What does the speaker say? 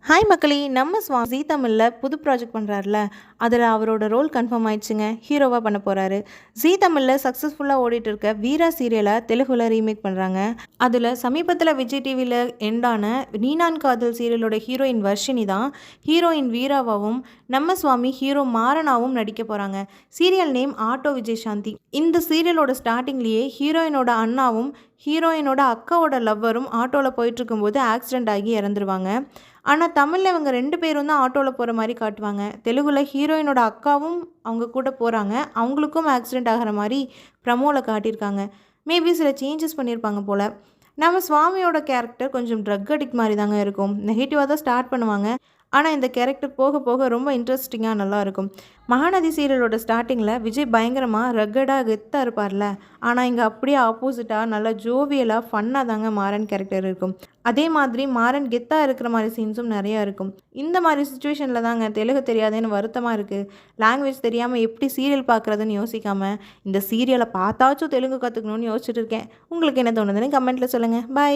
Hi மக்களே! நம்ம ஜீ தமிழ்ல புது ப்ராஜெக்ட் பண்றாருல, அதில அவரோட ரோல் கன்ஃபார்ம் ஆயிடுச்சுங்க. ஹீரோவா பண்ண போறாரு. ஜீ தமிழ்ல சக்ஸஸ்ஃபுல்லா ஓடிட்டு இருக்க வீரா சீரியல தெலுங்குல ரீமேக் பண்றாங்க. அதில சமீபத்தில விஜய் டிவில எண்டான நீனான் காதல் சீரியலோட ஹீரோயின் வர்ஷினி தான் ஹீரோயின் வீராவாவும், நம்ம சுவாமி ஹீரோ மாறனாவும் நடிக்க போறாங்க. Serial name auto Vijayashanti. இந்த சீரியலோட ஸ்டார்ட்டிங்லேயே ஹீரோயினோட அண்ணாவும், ஹீரோயினோட அக்காவோட லவ்வரும் ஆட்டோல போயிட்டு இருக்கும்போது ஆக்சிடென்ட் ஆகி இறந்துருவாங்க. ஆனால் தமிழில் இவங்க 2 பேரும் தான் ஆட்டோவில் போகிற மாதிரி காட்டுவாங்க. தெலுங்குல ஹீரோயினோட அக்காவும் அவங்க கூட போகிறாங்க. அவங்களுக்கும் ஆக்சிடென்ட் ஆகிற மாதிரி ப்ரமோவில் காட்டியிருக்காங்க. மேபி சில சேஞ்சஸ் பண்ணியிருப்பாங்க போல். நம்ம சுவாமியோட கேரக்டர் கொஞ்சம் ட்ரக் அடிக்ட் மாதிரி தாங்க இருக்கும். நெகட்டிவாக தான் ஸ்டார்ட் பண்ணுவாங்க. ஆனால் இந்த கேரக்டர் போக போக ரொம்ப இன்ட்ரெஸ்டிங்காக நல்லாயிருக்கும். மகாநதி சீரியலோட ஸ்டார்டிங்கில் விஜய் பயங்கரமாக ரக்கடாக கெத்தாக இருப்பார்ல, ஆனால் இங்கே அப்படியே ஆப்போசிட்டாக நல்லா ஜோவியலாக ஃபன்னாக தாங்க மாறன் கேரக்டர் இருக்கும். அதே மாதிரி மாறன் கெத்தாக இருக்கிற மாதிரி சீன்ஸும் நிறையா இருக்கும். இந்த மாதிரி சுச்சுவேஷனில் தாங்க தெலுங்கு தெரியாதேன்னு வருத்தமாக இருக்குது. லாங்குவேஜ் தெரியாமல் எப்படி சீரியல் பார்க்குறதுன்னு யோசிக்காமல் இந்த சீரியலை பார்த்தாச்சும் தெலுங்கு கற்றுக்கணும்னு யோசிச்சுட்டு இருக்கேன். உங்களுக்கு என்ன தோணுதுன்னு கமெண்ட்டில் சொல்லுங்கள். பை.